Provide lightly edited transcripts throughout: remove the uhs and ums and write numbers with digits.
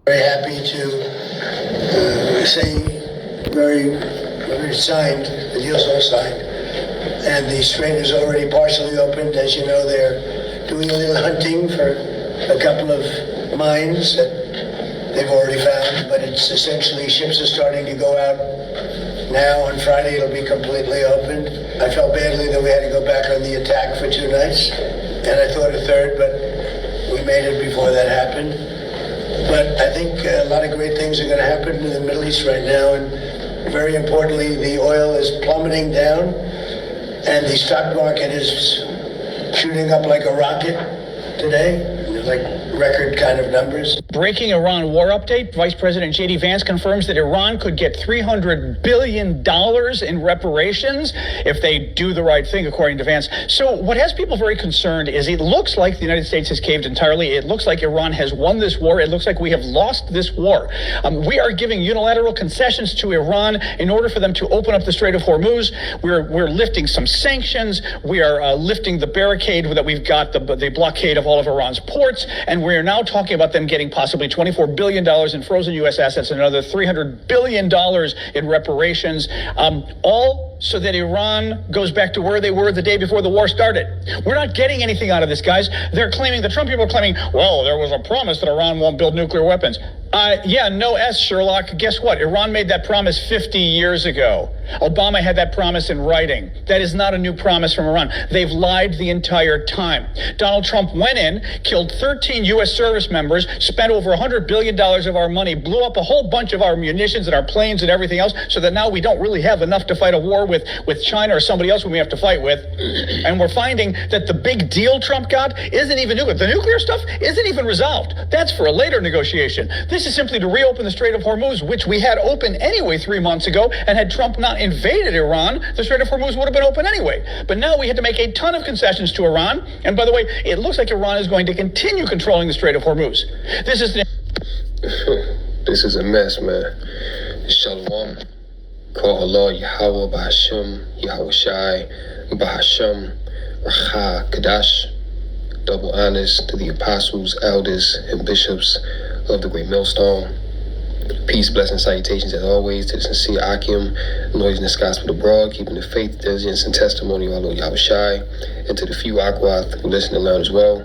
Very happy to say very signed, the deal's all signed. And the strait is already partially opened. As you know, they're doing a little hunting for a couple of mines that they've already found, but it's essentially ships are starting to go out now. On Friday, it'll be completely opened. I felt badly that we had to go back on the attack for 2 nights, and I thought a third, but we made it before that happened. But I think a lot of great things are going to happen in the Middle East right now, and very importantly, the oil is plummeting down, and the stock market is shooting up like a rocket today, like record kind of numbers. Breaking Iran war update. Vice President J.D. Vance confirms that Iran could get $300 billion in reparations if they do the right thing, according to Vance. So what has people very concerned is it looks like the United States has caved entirely. It looks like Iran has won this war. It looks like we have lost this war. We are giving unilateral concessions to Iran in order for them to open up the Strait of Hormuz. We're lifting some sanctions. We are lifting the barricade that we've got, the blockade of all of Iran's ports. And we're now talking about them getting possibly $24 billion in frozen U.S. assets and another $300 billion in reparations, all so that Iran goes back to where they were the day before the war started. We're not getting anything out of this, guys. They're claiming, the Trump people are claiming, well, there was a promise that Iran won't build nuclear weapons. Yeah, no S, Sherlock. Guess what? Iran made that promise 50 years ago. Obama had that promise in writing. That is not a new promise from Iran. They've lied the entire time. Donald Trump went in, killed 13 U.S. service members, spent over $100 billion of our money, blew up a whole bunch of our munitions and our planes and everything else, so that now we don't really have enough to fight a war with China or somebody else whom we have to fight with. And we're finding that the big deal Trump got isn't even nuclear. The nuclear stuff isn't even resolved. That's for a later negotiation. This is simply to reopen the Strait of Hormuz, which we had open anyway 3 months ago, and had Trump not invaded Iran, the Strait of Hormuz would have been open anyway. But now we had to make a ton of concessions to Iran, and by the way, it looks like Iran is going to continue controlling the Strait of Hormuz. This is a mess, man. Shalom. Call Allah Yahweh Bahasham, Yahweh Shai, Bahasham, Racha Kadash. Double honors to the apostles, elders, and bishops of the Great Millstone. Peace, blessings, salutations as always to the sincere Akim, noise in the gospel abroad, keeping the faith, diligence, and testimony of our Lord Yahweh Shai, and to the few Akwath who listen and learn as well.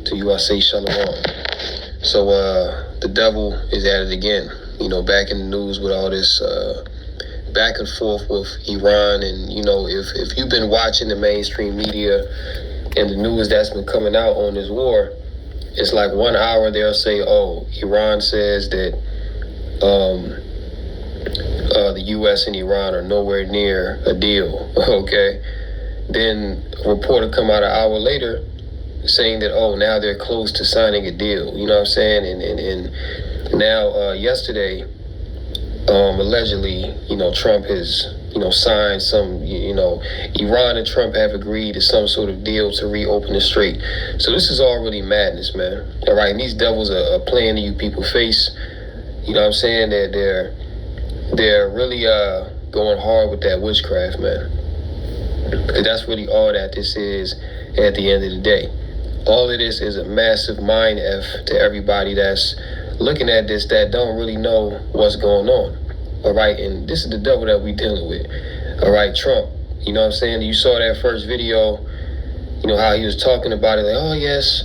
To you I say Shalom. So the devil is at it again. You know, back in the news with all this back and forth with Iran, and you know, if you've been watching the mainstream media and the news that's been coming out on this war, it's like 1 hour they'll say, oh, Iran says that the U.S. and Iran are nowhere near a deal, okay? Then a reporter come out an hour later saying that, oh, now they're close to signing a deal, you know what I'm saying? And now yesterday, allegedly, you know, Trump has, you know, signed some, you know, Iran and Trump have agreed to some sort of deal to reopen the strait. So this is all really madness, man. All right, and these devils are playing to you people face. You know what I'm saying? They're really going hard with that witchcraft, man. Because that's really all that this is at the end of the day. All of this is a massive mind F to everybody that's looking at this that don't really know what's going on. All right, and this is the devil that we dealing with. All right, Trump, you know what I'm saying? You saw that first video, you know, how he was talking about it, like, oh, yes,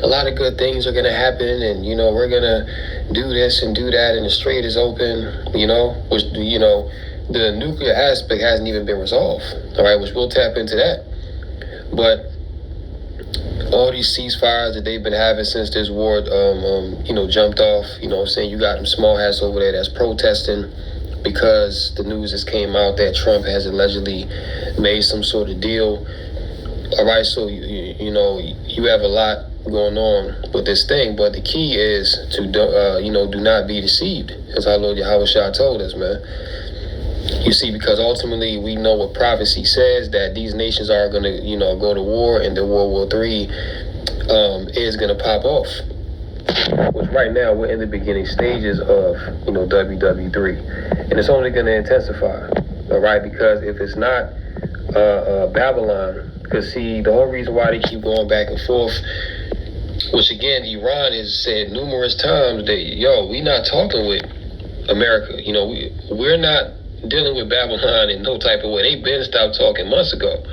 a lot of good things are going to happen, and, you know, we're going to do this and do that, and the strait is open, you know, which, you know, the nuclear aspect hasn't even been resolved, all right, which we'll tap into that. But all these ceasefires that they've been having since this war, you know, jumped off, you know what I'm saying? You got them small hats over there that's protesting because the news just came out that Trump has allegedly made some sort of deal. All right, so, you know, you have a lot going on with this thing, but the key is to, you know, do not be deceived, as our Lord Yahweh Shah told us, man. You see, because ultimately we know what prophecy says, that these nations are going to, you know, go to war, and the World War III is going to pop off. Which right now we're in the beginning stages of, you know, WW3. And it's only going to intensify, all right? Because if it's not Babylon, because see, the whole reason why they keep going back and forth which again, Iran has said numerous times that, yo, we not talking with America. You know, we're not dealing with Babylon in no type of way. They been stopped talking months ago.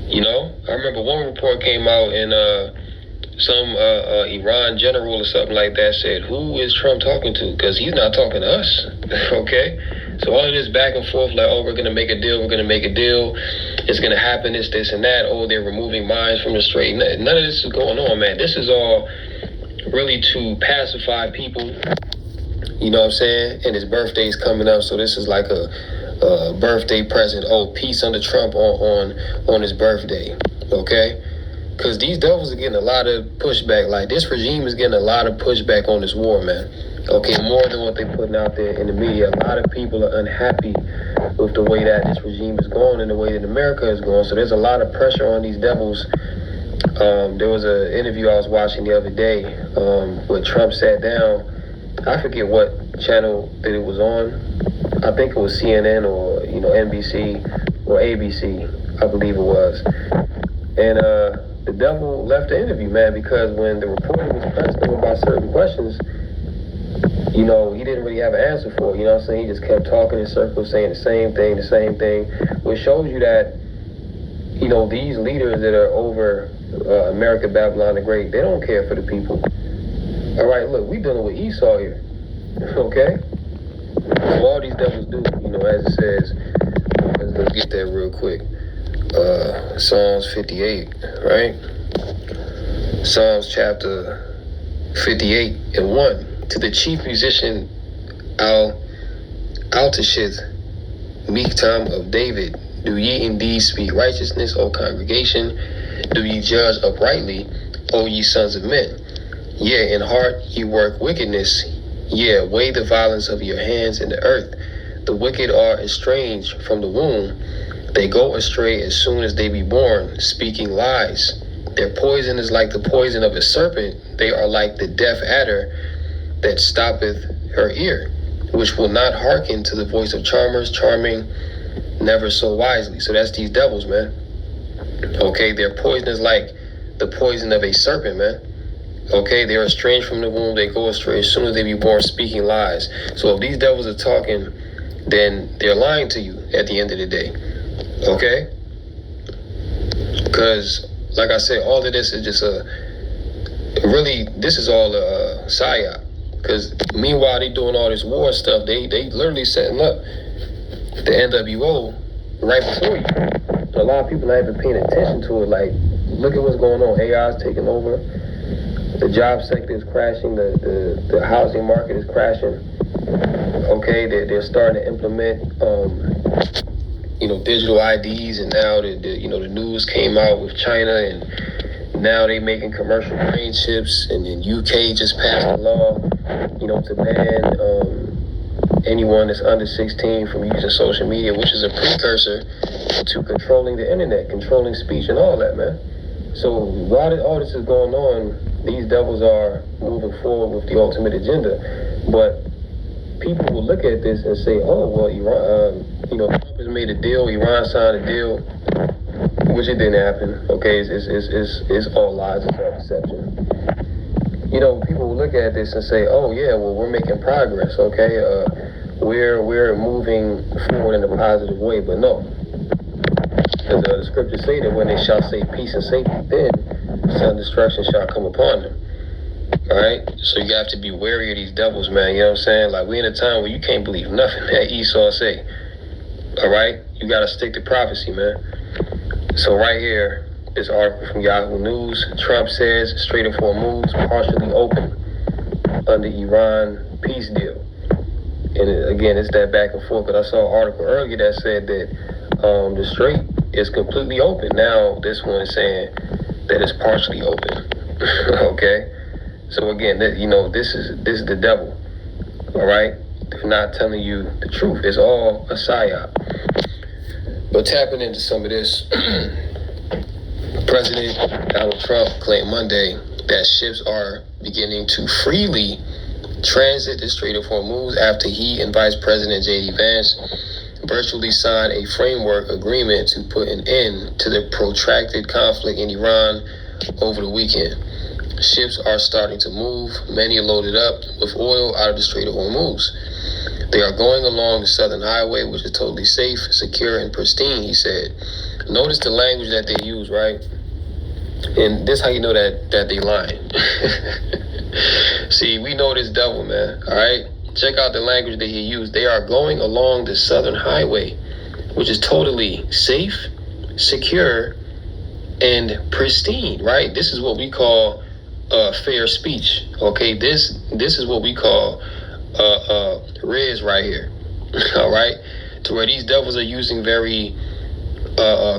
You know, I remember one report came out and some Iran general or something like that said, who is Trump talking to? Because he's not talking to us. Okay? So all of this back and forth, like, oh, we're going to make a deal, it's going to happen, this, and that. Oh, they're removing mines from the strait. None of this is going on, man. This is all really to pacify people. You know what I'm saying? And his birthday's coming up, so this is like a birthday present. Oh, peace under Trump on his birthday. Okay? Because these devils are getting a lot of pushback. Like, this regime is getting a lot of pushback on this war, man. Okay, more than what they're putting out there in the media. A lot of people are unhappy with the way that this regime is going and the way that America is going. So there's a lot of pressure on these devils. There was an interview I was watching the other day where Trump sat down. I forget what channel that it was on. I think it was CNN or, NBC or ABC, I believe it was. And the devil left the interview, man, because when the reporter was pressing him about certain questions, he didn't really have an answer for it. You know what I'm saying? He just kept talking in circles, saying the same thing, which shows you that, these leaders that are over America, Babylon the Great, they don't care for the people. All right, look, we dealing with Esau here, okay? So all these devils do, as it says, let's get that real quick. Psalms 58, right? Psalms chapter 58 and 1. To the chief musician Altashith, Miktam of David, do ye indeed speak righteousness, O congregation? Do ye judge uprightly, O ye sons of men? Yea, in heart ye work wickedness. Yea, weigh the violence of your hands in the earth. The wicked are estranged from the womb. They go astray as soon as they be born, speaking lies. Their poison is like the poison of a serpent. They are like the deaf adder that stoppeth her ear, which will not hearken to the voice of charmers, charming never so wisely. So that's these devils, man. Okay, their poison is like the poison of a serpent, man. Okay, they're estranged from the womb. They go astray as soon as they be born, speaking lies. So if these devils are talking, then they're lying to you at the end of the day. Okay? Because, like I said, all of this is just this is all a psyop. Because meanwhile, they doing all this war stuff. They literally setting up the NWO right before you. A lot of people not even paying attention to it. Like, look at what's going on. AI is taking over. The job sector is crashing. The housing market is crashing. Okay, they're starting to implement, digital IDs, and now the news came out with China, and now they making commercial brain chips, and then UK just passed a law, to ban anyone that's under 16 from using social media, which is a precursor to controlling the internet, controlling speech and all that, man. So while all this is going on, these devils are moving forward with the ultimate agenda. But people will look at this and say, oh, well, Iran, Trump has made a deal, Iran signed a deal, which it didn't happen. Okay, it's all lies, it's all deception. People will look at this and say, oh, yeah, well, we're making progress, okay? We're moving forward in a positive way, but no. Because the scriptures say that when they shall say peace and safety, then sudden destruction shall come upon them. All right? So you have to be wary of these devils, man. You know what I'm saying? Like, we're in a time where you can't believe nothing that Esau say. All right? You got to stick to prophecy, man. So right here, this article from Yahoo News. Trump says Strait of Hormuz partially open under Iran peace deal. And again, it's that back and forth. But I saw an article earlier that said that the strait is completely open. Now this one is saying that it's partially open. Okay? So again, this is the devil. All right? They're not telling you the truth. It's all a psyop. But tapping into some of this, President Donald Trump claimed Monday that ships are beginning to freely transit the Strait of Hormuz after he and Vice President J.D. Vance virtually signed a framework agreement to put an end to the protracted conflict in Iran over the weekend. Ships are starting to move. Many are loaded up with oil out of the Strait of Hormuz. They are going along the Southern Highway, which is totally safe, secure, and pristine, he said. Notice the language that they use, right? And this how you know that they lying. See, we know this devil, man, all right? Check out the language that he used. They are going along the Southern Highway, which is totally safe, secure, and pristine, right? This is what we call fair speech, okay? This is what we call Riz right here, all right? To where these devils are using very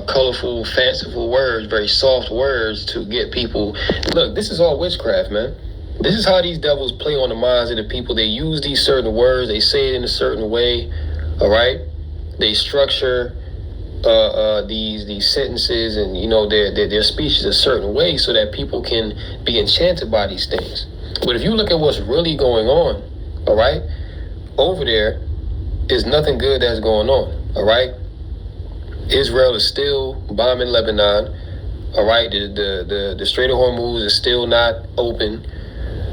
colorful, fanciful words, very soft words to get people. Look, this is all witchcraft, man. This is how these devils play on the minds of the people. They use these certain words, they say it in a certain way, all right? They structure these sentences and, you know, their speeches a certain way so that people can be enchanted by these things. But if you look at what's really going on, all right, over there is nothing good that's going on, all right? Israel is still bombing Lebanon, all right? The Strait of Hormuz is still not open,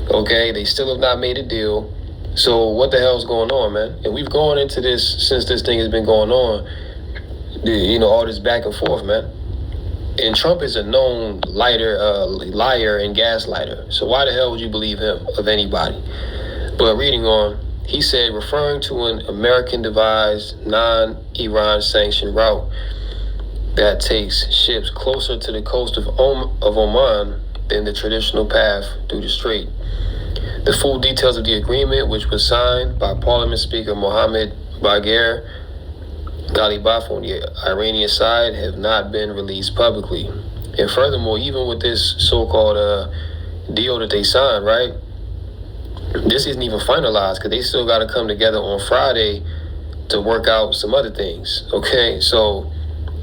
okay? They still have not made a deal. So what the hell's going on, man? And we've gone into this since this thing has been going on, you know, all this back and forth, man. And Trump is a known liar and gaslighter. So why the hell would you believe him of anybody? But reading on, he said, referring to an American-devised, non-Iran sanctioned route that takes ships closer to the coast of Oman than the traditional path through the strait. The full details of the agreement, which was signed by Parliament Speaker Mohammed Bagher Ghalibaf on the Iranian side, have not been released publicly. And furthermore, even with this so-called deal that they signed, right, this isn't even finalized because they still got to come together on Friday to work out some other things, okay? So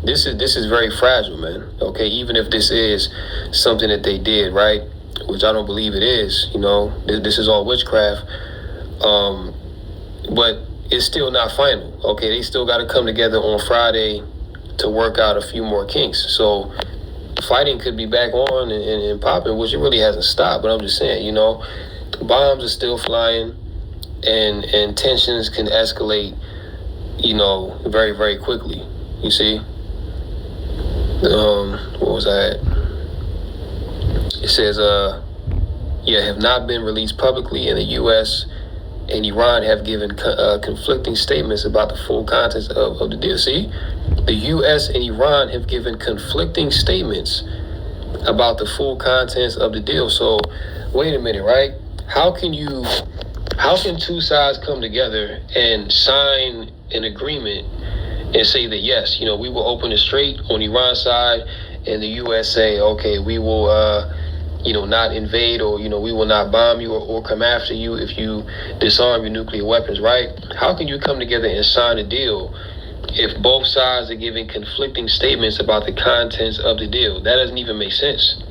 this is very fragile, man, okay? Even if this is something that they did, right, which I don't believe it is, you know, this is all witchcraft, but it's still not final, okay? They still got to come together on Friday to work out a few more kinks. So fighting could be back on and popping, which it really hasn't stopped, but I'm just saying, you know, bombs are still flying and tensions can escalate, you know, very, very quickly, you see? What was that? It says, have not been released publicly, and the U.S. and Iran have given conflicting statements about the full contents of the deal. See, the U.S. and Iran have given conflicting statements about the full contents of the deal. So, wait a minute, right? How can two sides come together and sign an agreement and say that, yes, you know, we will open the strait on Iran's side, and the U.S. say, okay, we will, not invade, or, you know, we will not bomb you or come after you if you disarm your nuclear weapons, right? How can you come together and sign a deal if both sides are giving conflicting statements about the contents of the deal? That doesn't even make sense.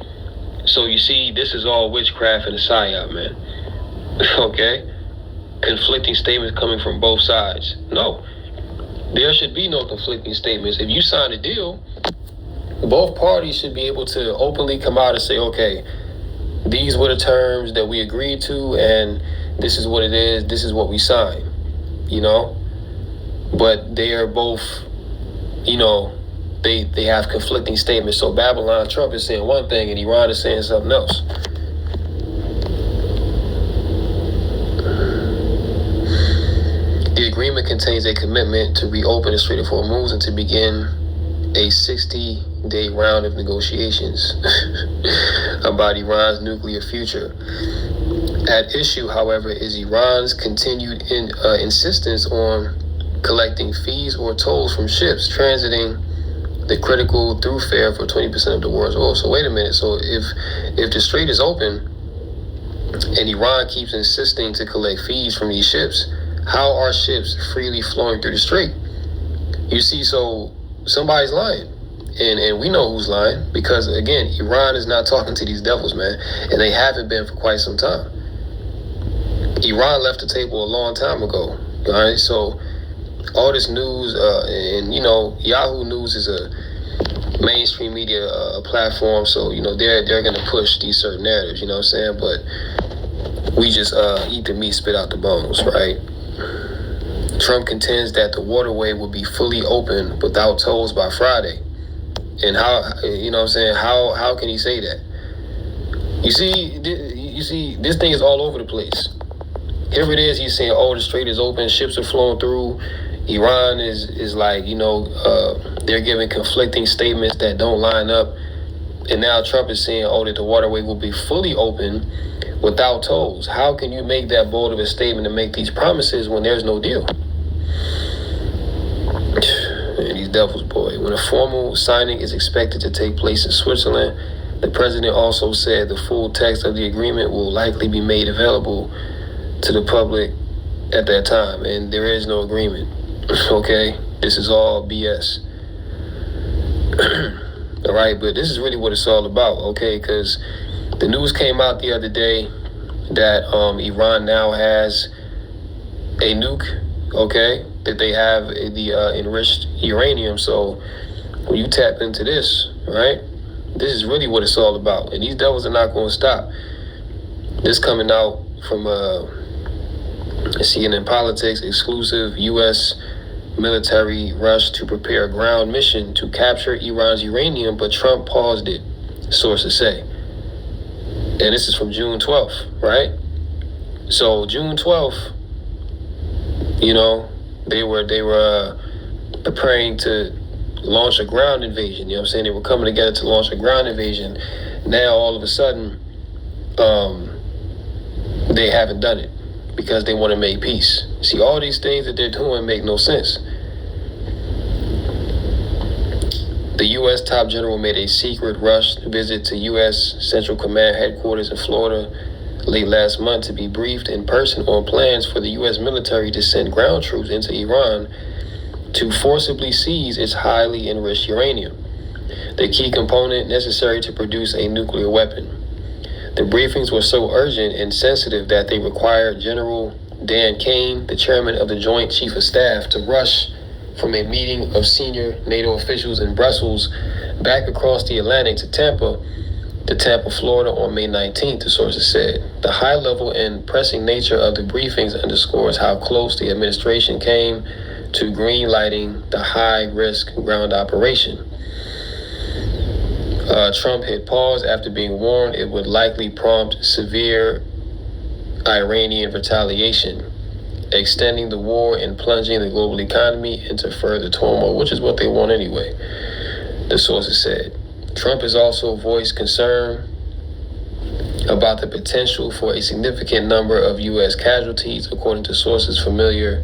So you see, this is all witchcraft and a psyop, man. Okay? Conflicting statements coming from both sides. No. There should be no conflicting statements. If you sign a deal, both parties should be able to openly come out and say, okay, these were the terms that we agreed to, and this is what it is, this is what we signed, you know? But they are both, you know, they have conflicting statements. So Babylon, Trump is saying one thing and Iran is saying something else. The agreement contains a commitment to reopen the Strait of Hormuz and to begin a 60-day round of negotiations about Iran's nuclear future. At issue, however, is Iran's continued insistence on collecting fees or tolls from ships transiting the critical thoroughfare for 20% of the world's oil. So wait a minute. So if the strait is open and Iran keeps insisting to collect fees from these ships, how are ships freely flowing through the strait? You see, so somebody's lying. And we know who's lying, because again, Iran is not talking to these devils, man, and they haven't been for quite some time. Iran left the table a long time ago. All right, so all this news, and you know, Yahoo News is a mainstream media platform, so they're gonna push these certain narratives, you know what I'm saying? But we just eat the meat, spit out the bones, right? Trump contends that the waterway will be fully open without tolls by Friday. And how, you know what I'm saying, how can he say that? You see, this thing is all over the place. Here it is, he's saying, oh, the strait is open, ships are flowing through. Iran is like, they're giving conflicting statements that don't line up. And now Trump is saying, oh, that the waterway will be fully open without tolls. How can you make that bold of a statement and make these promises when there's no deal? And these devils, boy. When a formal signing is expected to take place in Switzerland, the president also said the full text of the agreement will likely be made available to the public at that time. And there is no agreement. Okay? This is all BS. All right, but this is really what it's all about, okay? Because the news came out the other day that Iran now has a nuke, okay? That they have the enriched uranium. So when you tap into this, right? This is really what it's all about. And these devils are not going to stop. This coming out from CNN Politics, exclusive U.S. military rush to prepare a ground mission to capture Iran's uranium, but Trump paused it, sources say. And this is from June 12th, right? So June 12th, they were preparing to launch a ground invasion. You know what I'm saying? They were coming together to launch a ground invasion. Now, all of a sudden, they haven't done it because they want to make peace. See, all these things that they're doing make no sense. The U.S. top general made a secret rush visit to U.S. Central Command headquarters in Florida late last month to be briefed in person on plans for the U.S. military to send ground troops into Iran to forcibly seize its highly enriched uranium, the key component necessary to produce a nuclear weapon. The briefings were so urgent and sensitive that they required General Dan Kane, the chairman of the Joint Chief of Staff, to rush from a meeting of senior NATO officials in Brussels back across the Atlantic to Tampa, Florida on May 19th, the sources said. The high level and pressing nature of the briefings underscores how close the administration came to green-lighting the high-risk ground operation. Trump had paused after being warned it would likely prompt severe Iranian retaliation, extending the war and plunging the global economy into further turmoil, which is what they want anyway, the sources said. Trump has also voiced concern about the potential for a significant number of U.S. casualties, according to sources familiar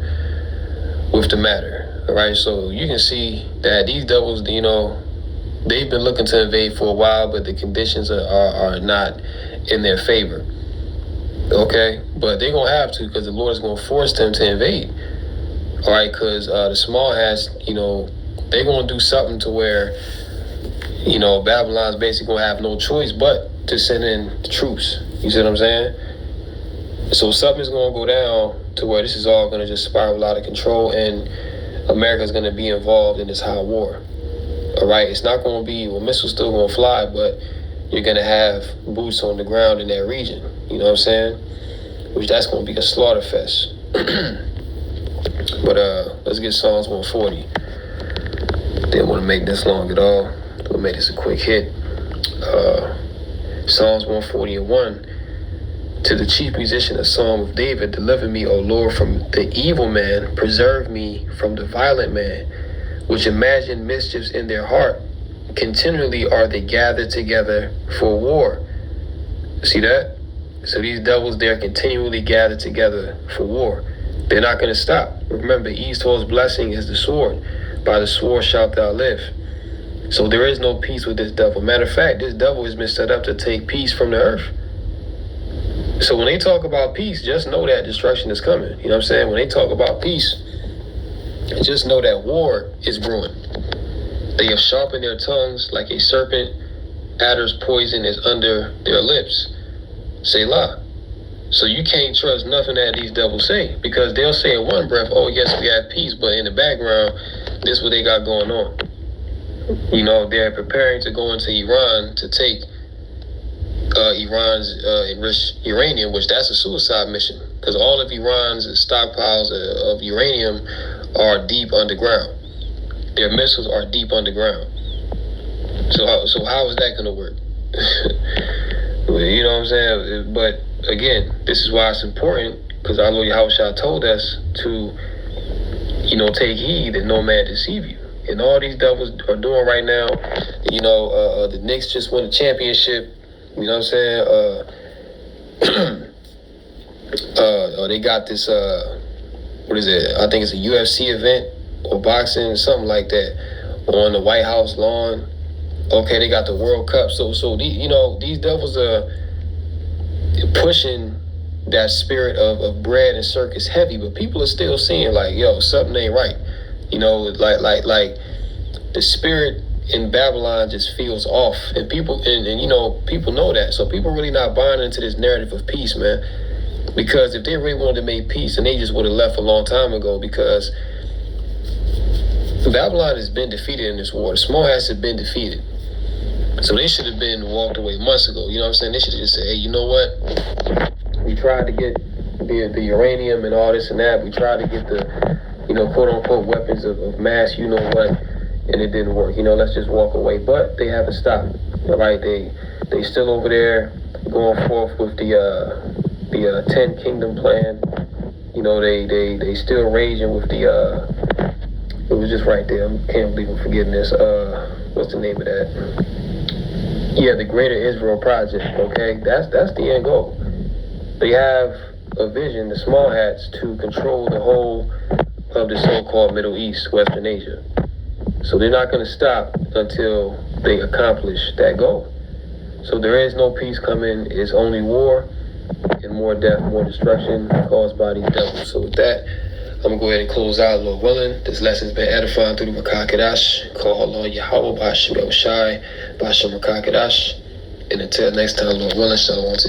with the matter. All right, so you can see that these devils, they've been looking to invade for a while, but the conditions are not in their favor. Okay, but they're going to have to, because the Lord is going to force them to invade. All right, because the small hats, they're going to do something to where, Babylon's basically going to have no choice but to send in the troops. You see what I'm saying? So something's going to go down to where this is all going to just spiral out of control, and America's going to be involved in this hot war. All right, it's not going to be, missiles still going to fly, but you're going to have boots on the ground in that region. You know what I'm saying? Which that's going to be a slaughter fest. But let's get Psalms 140. Didn't want to make this long at all. We'll make this a quick hit. Psalms 140:1. To the chief musician, a psalm of David, deliver me, O Lord, from the evil man, preserve me from the violent man, which imagine mischiefs in their heart. Continually are they gathered together for war. See that? So these devils, they're continually gathered together for war. They're not going to stop. Remember, Esau's blessing is the sword. By the sword shalt thou live. So there is no peace with this devil. Matter of fact, this devil has been set up to take peace from the earth. So when they talk about peace, just know that destruction is coming. You know what I'm saying? When they talk about peace, just know that war is brewing. They have sharpened their tongues like a serpent. Adder's poison is under their lips. Selah. So you can't trust nothing that these devils say, because they'll say in one breath, oh yes, we have peace, but in the background, this is what they got going on. You know, they're preparing to go into Iran to take Iran's enriched uranium, which that's a suicide mission, because all of Iran's stockpiles of uranium are deep underground. Their missiles are deep underground. So how is that going to work? You know what I'm saying? But again, this is why it's important, because our Lord Yahushua told us to, take heed that no man deceive you. And all these devils are doing right now, the Knicks just won a championship. You know what I'm saying? They got this, what is it? I think it's a UFC event or boxing, something like that, on the White House lawn. Okay, they got the World Cup. So these devils are pushing that spirit of bread and circus heavy, but people are still seeing like, something ain't right. Like the spirit in Babylon just feels off, and people people know that. So people really not buying into this narrative of peace, man. Because if they really wanted to make peace, then they just would have left a long time ago. Because Babylon has been defeated in this war. The small hats have been defeated. So they should have been walked away months ago. You know what I'm saying? They should have just said, hey, you know what? We tried to get the uranium and all this and that. We tried to get the, quote unquote weapons of mass, and it didn't work. Let's just walk away. But they haven't stopped. All right, they still over there going forth with the 10 Kingdom plan. They still raging with the it was just right there. I can't believe I'm forgetting this. What's the name of that? Yeah, the Greater Israel Project. Okay, that's the end goal. They have a vision, the small hats, to control the whole of the so-called Middle East, Western Asia. So they're not going to stop until they accomplish that goal. So there is no peace coming. It's only war and more death, more destruction caused by these devils. So with that, I'm going to go ahead and close out, Lord willing. This lesson's been edifying through the Rakah Kedash. Call Allah Yahweh, Ba'ashem Yahushai, Ba'ashem Rakah Kedash. And until next time, Lord willing, shalom to you.